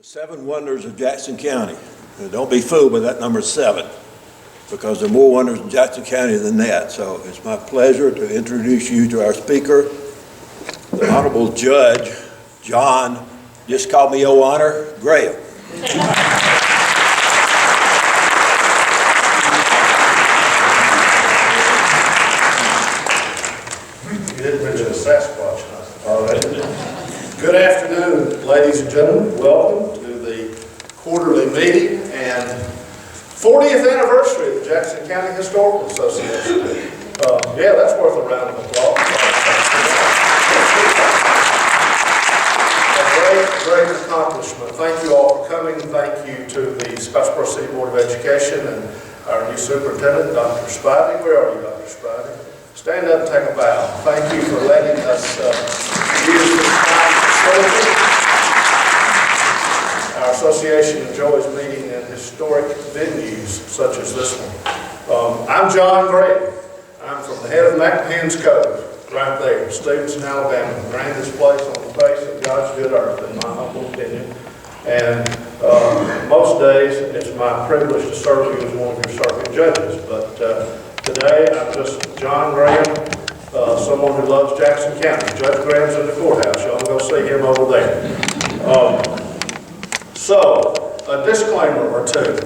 The 7 wonders of Jackson County. Now, don't be fooled by that number 7, because there are more wonders in Jackson County than that. So it's my pleasure to introduce you to our speaker, the Honorable Judge John, just call me Your Honor, Graham. You didn't mention a Sasquatch. All right. Good afternoon, ladies and gentlemen. Welcome to the quarterly meeting and 40th anniversary of the Jackson County Historical Association. Yeah, that's worth a round of applause. A great accomplishment. Thank you all for coming. Thank you to the Scottsboro City Board of Education and our new superintendent, Dr. Spivey. Where are you, Dr. Spivey? Stand up and take a bow. Thank you for letting us use this time facility. Our association enjoys meeting in historic venues such as this one. I'm John Gray. I'm from the head of McMahon's Cove, right there, Stevenson, Alabama, the grandest place on the face of God's good earth, in my humble opinion. And most days, it's my privilege to serve you as one of your circuit judges. But today, I'm just John Graham, someone who loves Jackson County. Judge Graham's in the courthouse. Y'all go see him over there. So, a disclaimer or two.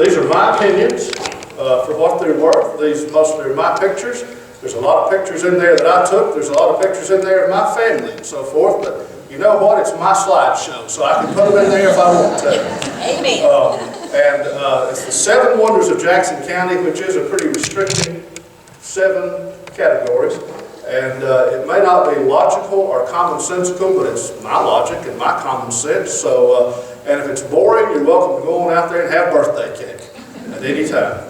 These are my opinions for what they're worth. These mostly are my pictures. There's a lot of pictures in there that I took. There's a lot of pictures in there of my family and so forth. But you know what? It's my slideshow, so I can put them in there if I want to. Amen. It's the 7 wonders of Jackson County, which is a pretty restricting 7 categories. And it may not be logical or commonsensical, but it's my logic and my common sense. So, and if it's boring, you're welcome to go on out there and have birthday cake at any time.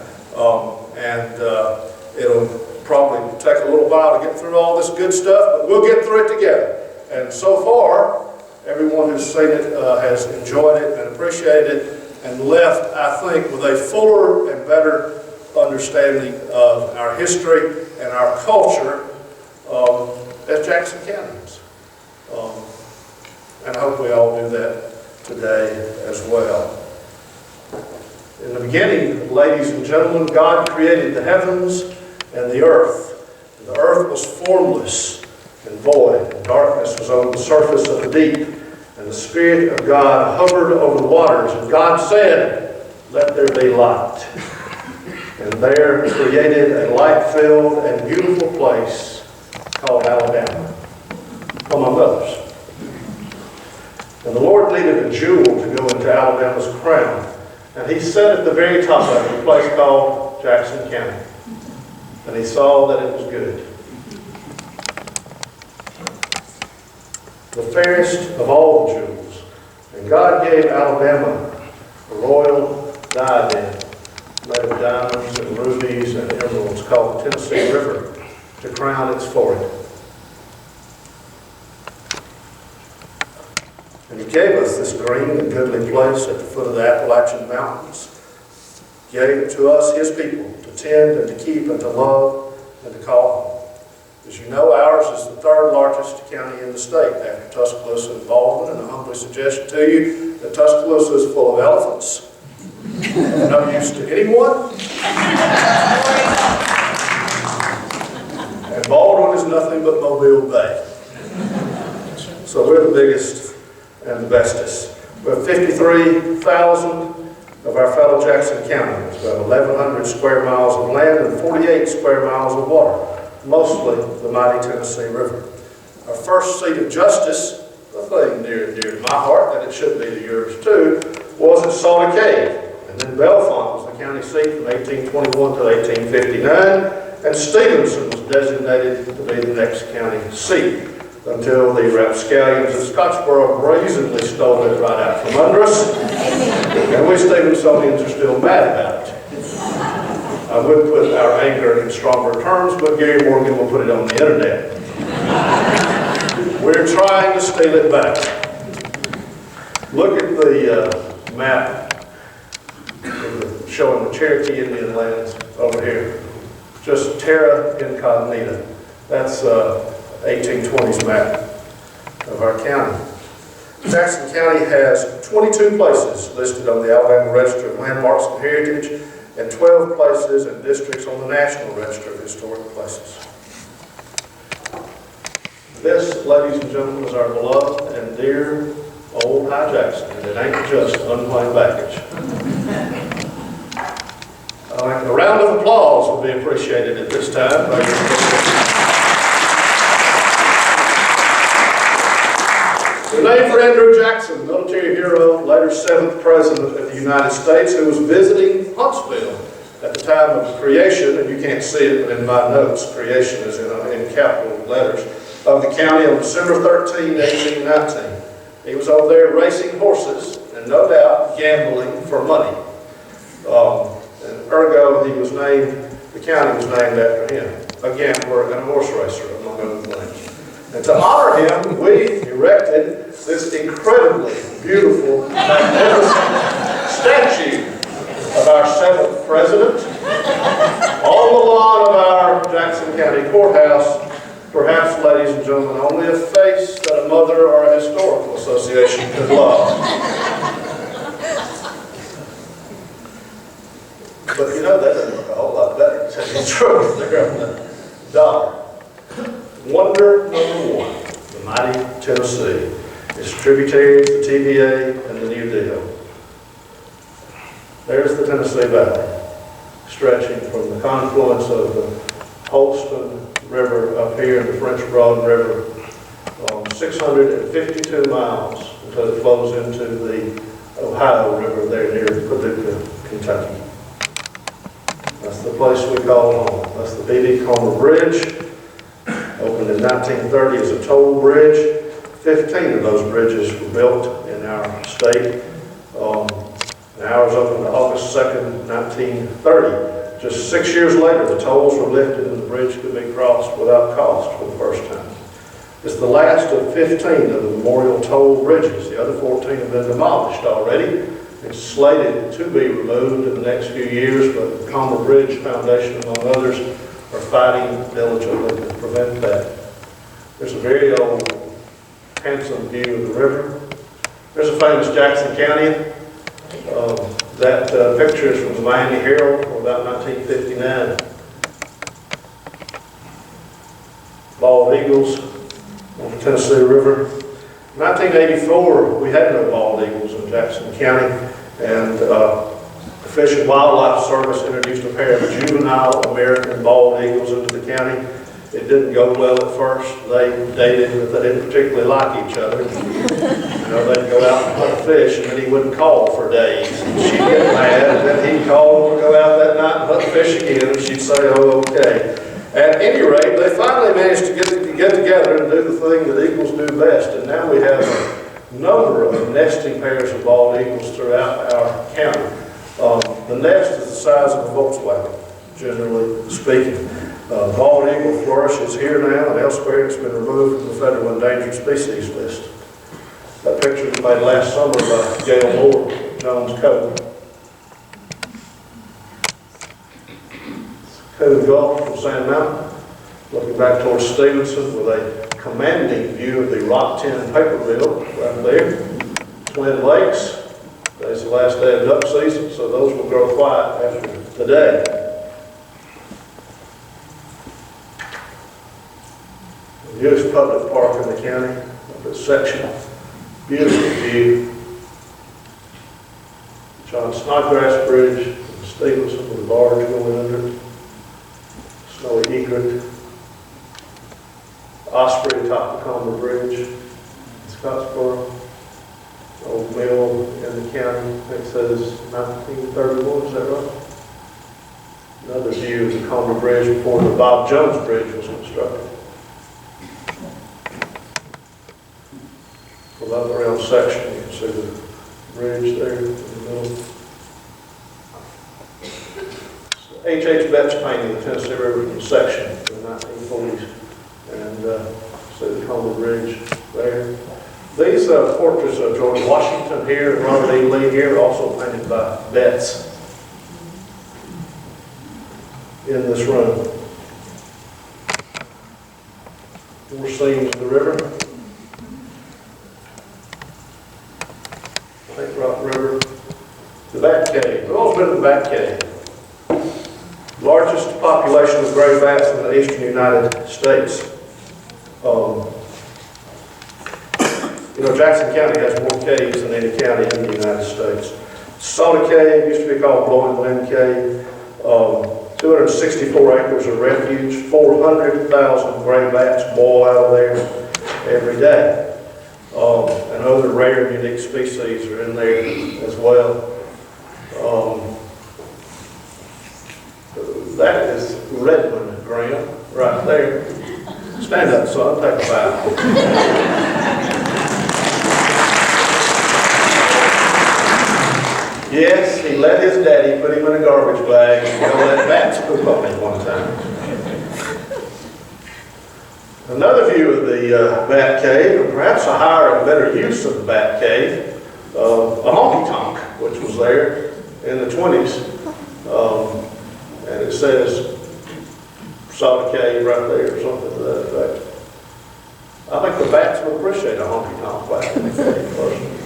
It'll probably take a little while to get through all this good stuff, but we'll get through it together. And so far, everyone who's seen it has enjoyed it and appreciated it and left, I think, with a fuller and better understanding of our history and our culture as Jackson Countyans. And I hope we all do that today as well. In the beginning, ladies and gentlemen, God created the heavens and the earth. And the earth was formless and void, and darkness was on the surface of the deep. And the Spirit of God hovered over the waters. And God said, "Let there be light." And there created a light-filled and beautiful place called Alabama, among others. And the Lord needed a jewel to go into Alabama's crown. And He set at the very top of it a place called Jackson County. And He saw that it was good. The fairest of all the jewels. And God gave Alabama a royal diadem made of diamonds and rubies and emeralds called the Tennessee River to crown its forehead. And He gave us this green and goodly place at the foot of the Appalachian Mountains. He gave it to us, His people, to tend and to keep and to love and to call home. As you know, ours is the 3rd largest county in the state after Tuscaloosa and Baldwin, and I humbly suggest to you that Tuscaloosa is full of elephants. No use to anyone. And Baldwin is nothing but Mobile Bay. So we're the biggest and the bestest. We have 53,000 of our fellow Jackson Countyans. We have 1,100 square miles of land and 48 square miles of water. Mostly the mighty Tennessee River. Our first seat of justice, a thing near and dear to my heart, that it should be to yours too, was at Salter Cave. And then Bellefonte was the county seat from 1821 to 1859, and Stevenson was designated to be the next county seat until the rapscallions of Scottsboro brazenly stole it right out from under us, and we Stevensonians are still mad about it. I would put our anger in stronger terms, but Gary Morgan will put it on the internet. We're trying to steal it back. Look at the map showing the Cherokee Indian lands over here. Just terra incognita. That's 1820s map of our county. Jackson County has 22 places listed on the Alabama Register of Landmarks and Heritage and 12 places and districts on the National Register of Historic Places. This, ladies and gentlemen, is our beloved and dear old High Jackson, and it ain't just unplanned baggage. A round of applause would be appreciated at this time. The name for Andrew Jackson, military hero, later 7th President of the United States, who was visiting Huntsville at the time of creation, and you can't see it, but in my notes, creation is in capital letters, of the county on December 13, 1819. He was over there racing horses, and no doubt gambling for money. And ergo, he was named, the county was named after him, a gambler and a horse racer, among other things. And to honor him, we erected this incredibly beautiful, magnificent statue of our 7th president on the lawn of our Jackson County Courthouse. Perhaps, ladies and gentlemen, only a face that a mother or a historical association could love. But you know, that doesn't look a whole lot better, to tell you the truth. They're on the dollar. Wonder number 1, the mighty Tennessee. Its tributaries, the TVA, and the New Deal. There's the Tennessee Valley, stretching from the confluence of the Holston River up here in the French Broad River, 652 miles until it flows into the Ohio River there near Paducah, Kentucky. That's the place we call home. That's the B.B. Comer Bridge, opened in 1930 as a toll bridge. 15 of those bridges were built in our state. Ours opened August 2nd, 1930. Just 6 years later, the tolls were lifted and the bridge could be crossed without cost for the first time. It's the last of 15 of the memorial toll bridges. The other 14 have been demolished already. It's slated to be removed in the next few years, but the Comer Bridge Foundation, among others, are fighting diligently to prevent that. There's a very old, handsome view of the river. There's a famous Jackson County. That picture is from the Miami Herald from about 1959. Bald eagles on the Tennessee River. In 1984, we had no bald eagles in Jackson County, and the Fish and Wildlife Service introduced a pair of juvenile American bald eagles into the county. It didn't go well at first. They dated, but they didn't particularly like each other. You know, they'd go out and hunt fish, and then he wouldn't call for days. And she'd get mad, and then he'd call and go out that night and hunt fish again, and she'd say, oh, okay. At any rate, they finally managed to get together and do the thing that eagles do best, and now we have a number of nesting pairs of bald eagles throughout our county. The nest is the size of a Volkswagen, generally speaking. Bald eagle flourishes here now and elsewhere. It's been removed from the federal endangered species list. That picture was made last summer by Gail Moore, Jones Cove. Coon Gulf from Sand Mountain, looking back towards Stevenson with a commanding view of the Rock 10 paper mill right there. Twin Lakes, today's the last day of duck season, so those will grow quiet after today. The newest public park in the county, up at Section, beautiful view. John Snodgrass Bridge in Stevenson with a barge going under it. Snowy egret. Osprey atop the Comer Bridge in Scottsboro. Old mill in the county, I think it says 1931, is that right? Another view of the Comer Bridge before the Bob Jones Bridge was constructed. From up around Section, you can see the bridge there in the middle. H.H. Betts painting the Tennessee River in Section in the 1940s. And see the Comer Bridge there. These portraits of George Washington here and Robert E. Lee here, also painted by Betts in this room. More scenes of the river. bats in the eastern United States. Jackson County has more caves than any county in the United States. Soda Cave used to be called Blowing Wind Cave. 264 acres of refuge. 400,000 gray bats boil out of there every day. And other rare and unique species are in there as well. That is Redmond, Graham, right there. Stand up, son, take a bow. Yes, he let his daddy put him in a garbage bag and go let bats poop on him one time. Another view of the bat cave, and perhaps a higher and better use of the bat cave, a honky tonk, which was there in the 20s. And it says Soda Cave right there or something to that effect. I think the bats would appreciate a honky tonk back in the cave personally.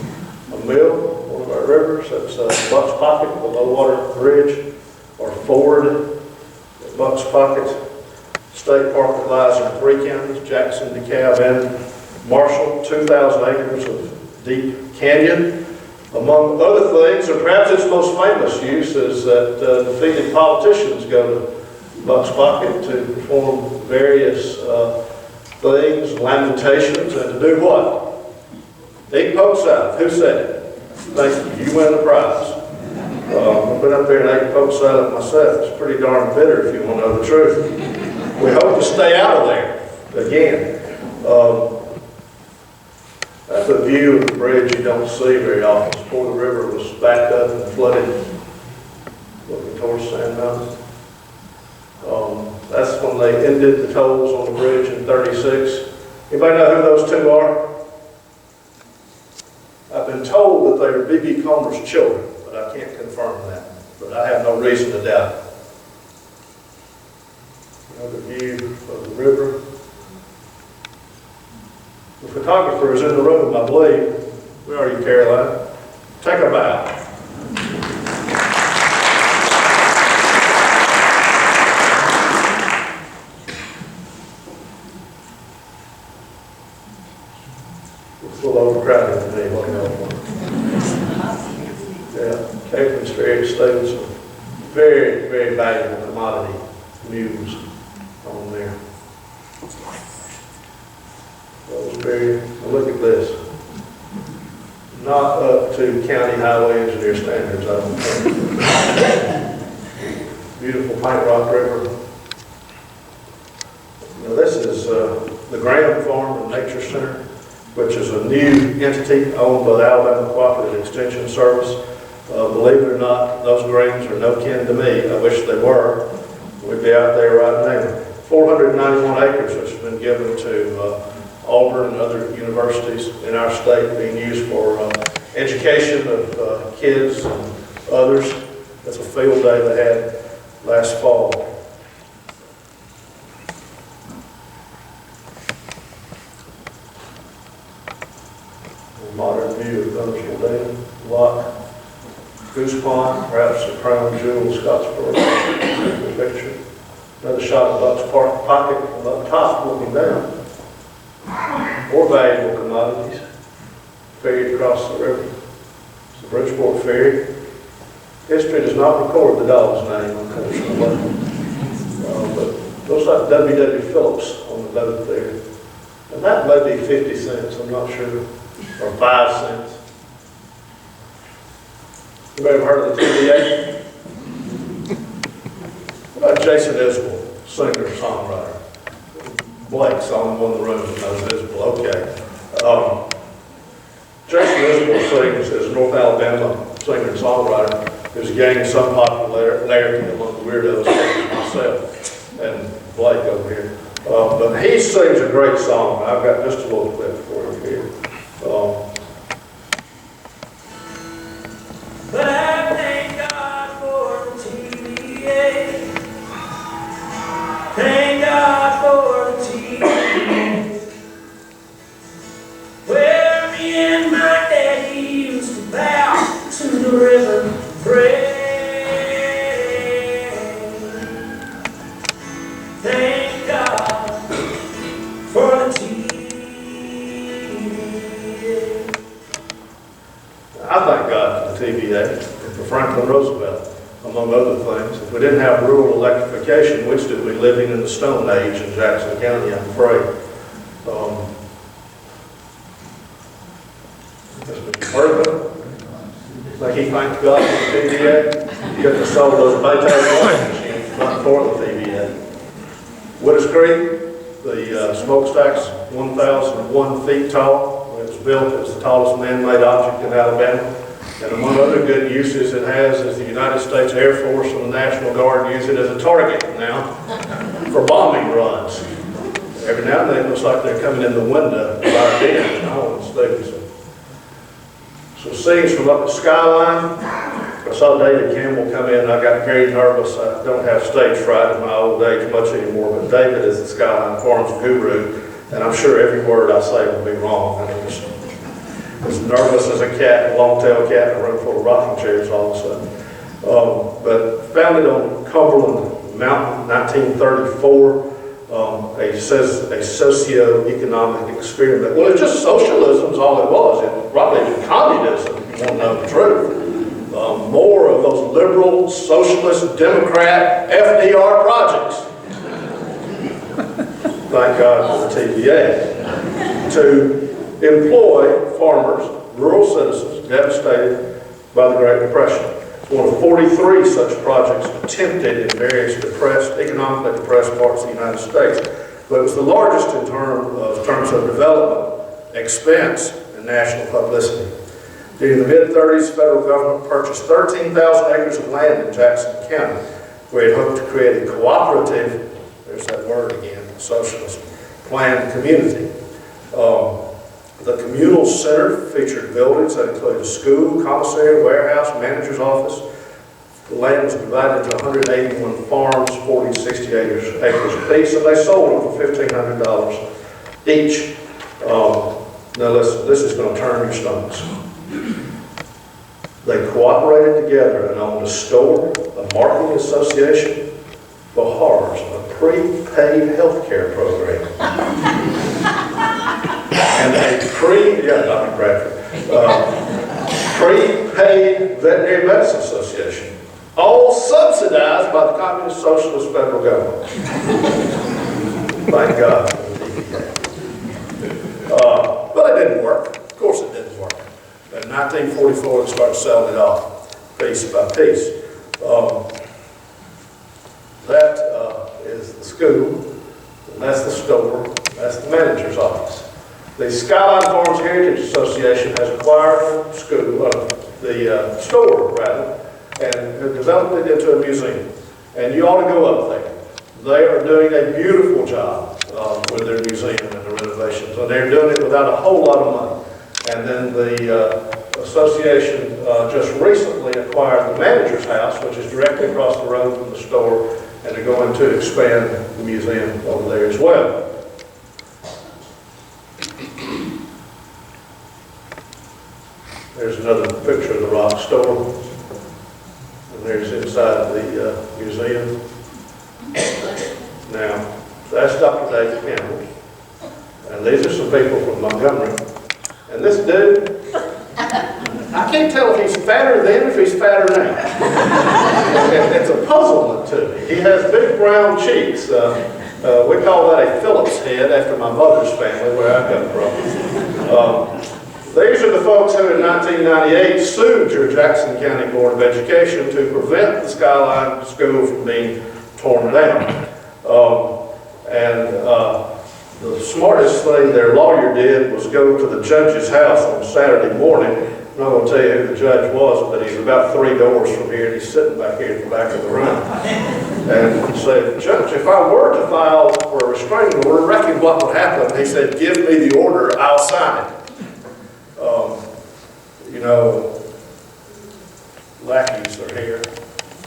A mill, one of our rivers, that's Buck's Pocket, the low water bridge, or ford at Buck's Pocket. State park that lies in 3 counties, Jackson, DeKalb, and Marshall, 2,000 acres of deep canyon. Among other things, and perhaps its most famous use, is that defeated politicians go to Buck's Pocket to perform various things, lamentations, and to do what? Eat poke salad. Who said it? Thank you. You win the prize. I've been up there and ate poke salad myself. It's pretty darn bitter if you want to know the truth. We hope to stay out of there again. That's a view of the bridge you don't see very often. Before the river was backed up and flooded, looking towards Sand Mountain. That's when they ended the tolls on the bridge in '36. Anybody know who those two are? I've been told that they are B.B. Comer's children, but I can't confirm that. But I have no reason to doubt it. Another view of the river. The photographer is in the room, I believe. Where are you, Caroline? Take a bow. It's a little overcrowded to me. What do you know? Yeah, Caitlin's Ferry stables are very, very valuable commodity mules on there. Look at this. Not up to county highway engineer standards, I don't think. Beautiful Paint Rock River. Now this is the Graham Farm and Nature Center, which is a new entity owned by the Alabama Cooperative Extension Service. Believe it or not, those Grahams are no kin to me. I wish they were. We'd be out there right now. 491 acres which has been given to Auburn and other universities in our state, being used for education of kids and others. That's a field day they had last fall. A modern view of Gunnersville Dam, Lock, Goose Pond, perhaps the crown jewel of Scottsboro picture. Another shot of Buck's Pocket from up top looking down. More valuable commodities ferried across the river. It's the Bridgeport Ferry. History does not record the dog's name, unfortunately. But looks like W.W. Phillips on the boat there. And that may be 50 cents, I'm not sure, or 5 cents. Anybody ever heard of the TVA? What about Jason Isbell, singer, songwriter? Blake's the only one in the room that knows Isbell. Okay. Jason Isbell sings as a North Alabama singer and songwriter who's gained some popularity among the weirdos such as myself and Blake over here. But he sings a great song. I've got just a little clip for you here. But I thank God for the TVA. Thank God for the TVA. Where me and my daddy used to bow to the river and pray. Franklin Roosevelt, among other things. If we didn't have rural electrification, we'd still be living in the Stone Age in Jackson County, I'm afraid. Urban, like he thanked God for the TVA, he couldn't have sold those Pt1 machines, not for the TVA. Witters Creek, the smokestack's 1,001 feet tall. When it was built, it was the tallest man-made object in Alabama. And among other good uses it has is the United States Air Force and the National Guard use it as a target now for bombing runs. Every now and then it looks like they're coming in the window of our den in Holland Stadium. Some scenes from up at Skyline. I saw David Campbell come in. I got very nervous. I don't have stage fright in my old age much anymore, but David is the Skyline Farms guru, and I'm sure every word I say will be wrong. I mean, as nervous as a cat, a long-tailed cat in a room full of rocking chairs all of a sudden. But founded on Cumberland Mountain, 1934. A socio-economic experiment. Well, it's just socialism is all it was. It probably even communism, if you want to know the truth. More of those liberal, socialist, Democrat, FDR projects. Thank God for the TVA. To employ farmers, rural citizens devastated by the Great Depression. One of 43 such projects attempted in various economically depressed parts of the United States. But it was the largest in terms of development, expense, and national publicity. During the mid-30s, the federal government purchased 13,000 acres of land in Jackson County, where it hoped to create a cooperative, there's that word again, socialist, planned community. The communal center featured buildings that included a school, commissary, warehouse, manager's office. The land was divided into 181 farms, 40 to 60 acres apiece, and they sold them for $1,500 each. Now listen, this is going to turn your stomachs. They cooperated together and owned a store, a marketing association, Bahar's, a prepaid health care program. And a Dr. Bradford, prepaid veterinary medicine association, all subsidized by the Communist Socialist federal government. Thank God. But it didn't work. Of course it didn't work. In 1944, it started selling it off, piece by piece. That is the school, and that's the store, that's the manager's office. The Skyline Farms Heritage Association has acquired the store, and have developed it into a museum. And you ought to go up there. They are doing a beautiful job with their museum and the renovations, and they're doing it without a whole lot of money. And then the association just recently acquired the manager's house, which is directly across the road from the store, and they're going to expand the museum over there as well. There's another picture of the rock store, and there's inside the museum. Now, that's Dr. David Campbell, and these are some people from Montgomery. And this dude, I can't tell if he's fatter then or if he's fatter now. It's a puzzlement to me. He has big brown cheeks. We call that a Phillips head after my mother's family, where I come from. These are the folks who in 1998 sued your Jackson County Board of Education to prevent the Skyline School from being torn down. The smartest thing their lawyer did was go to the judge's house on Saturday morning. I'm not going to tell you who the judge was, but he's about 3 doors from here, and he's sitting back here at the back of the room. And said, "Judge, if I were to file for a restraining order, reckon what would happen?" He said, "Give me the order, I'll sign it." You know, lackeys are here.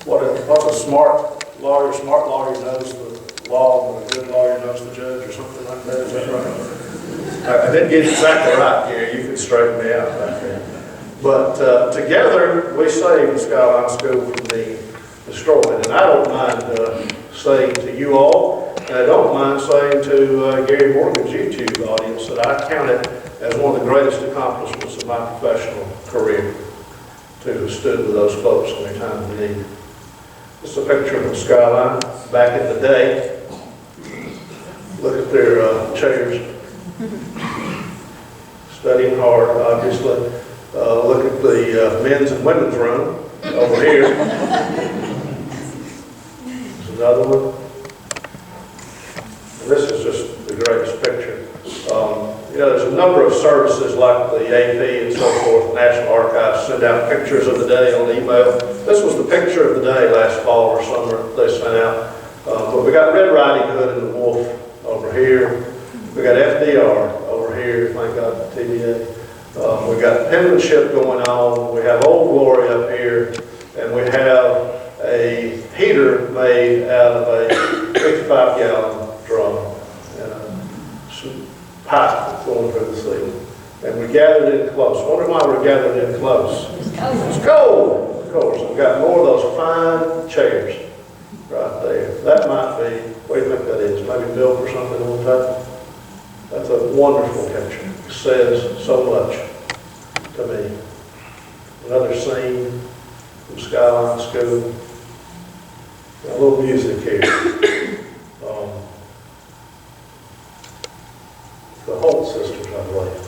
What's a smart lawyer? Smart lawyer knows the law, and a good lawyer knows the judge, or something like that. Is that right? I didn't get it exactly right, Gary. You can straighten me out back there. But together, we saved the Skyline School from being destroyed. And I don't mind saying to you all, and I don't mind saying to Gary Morgan's YouTube audience, that I count it as one of the greatest accomplishments of my professional career. to have stood with those folks in their time of need. This is a picture of the skyline back in the day. Look at their chairs. Studying hard, obviously. Look at the men's and women's room over here. There's another one. And this is just the greatest picture. You know, there's a number of services like the AP and so forth, National Archives send out pictures of the day on email. This was the picture of the day last fall or summer they sent out. But we got Red Riding Hood and the Wolf over here. We got FDR over here, thank God for TVA. We got penmanship going on. We have Old Glory up here, and we have a heater made out of a 55-gallon drum and some pipe going through the ceiling. And we gathered in close. Wonder why we're gathered in close? It's cold, of course. We've got more of those fine chairs right there. That might be, what do you think that is? Maybe milk or something on top? That's a wonderful picture. It says so much to me. Another scene from Skyline School. Got a little music here. The Holt sisters, I believe.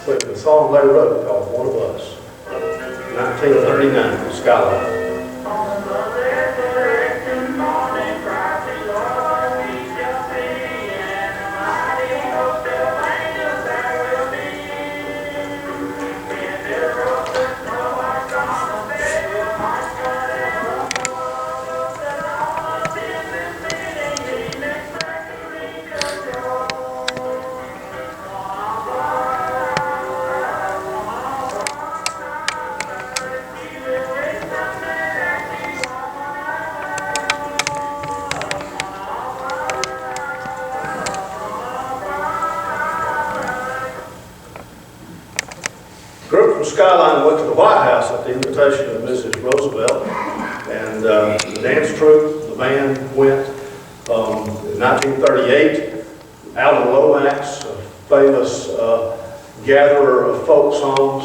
But the song they wrote called One of Us. 1939, Skyline. Skyline went to the White House at the invitation of Mrs. Roosevelt, and the dance troupe, the band went. In 1938, Alan Lomax, a famous gatherer of folk songs,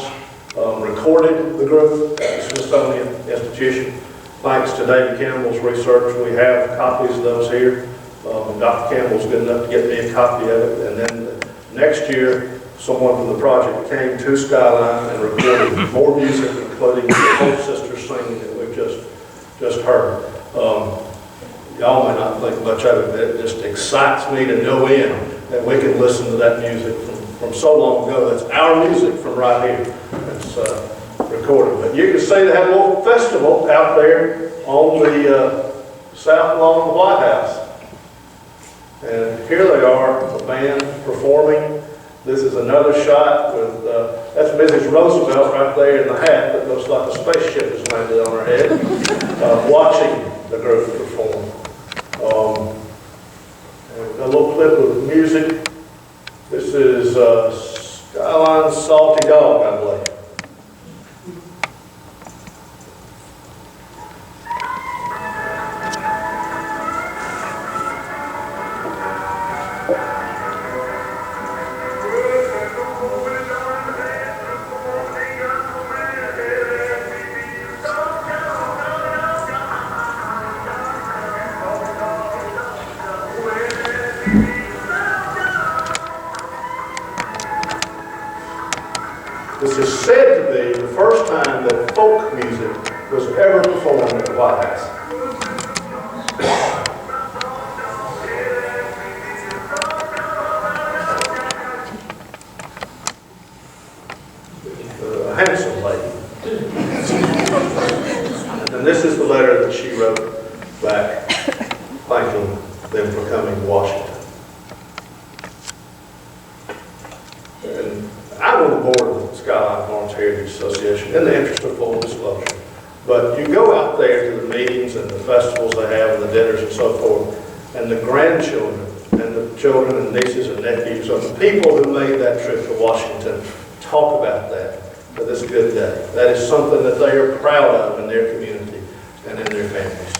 recorded the group at the Smithsonian Institution. Thanks to David Campbell's research, we have copies of those here. Dr. Campbell's good enough to get me a copy of it, and then next year, someone from the project came to Skyline and recorded more music, including the Holt sisters singing that we've just heard. Y'all may not think much of it, but it just excites me to no end that we can listen to that music from so long ago. That's our music from right here. It's recorded. But you can see they had a little festival out there on the south lawn of the White House. And here they are, the band performing. This is another shot with, that's Mrs. Roosevelt right there in the hat that looks like a spaceship has landed on her head, watching the group perform. And a little clip of music. This is Skyline's Salty Dog, I believe. This is said to be the first time that folk music was ever performed at the White House. A handsome lady. And this is the letter that she wrote back thanking them for coming to Washington. And I'm on the board of the Skyline Farms Heritage Association in the interest of full disclosure. But you go out there to the meetings and the festivals they have and the dinners and so forth, and the grandchildren and the children and nieces and nephews of the people who made that trip to Washington talk about that for this good day. That is something that they are proud of in their community and in their families.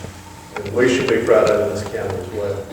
And we should be proud of it in this county as well.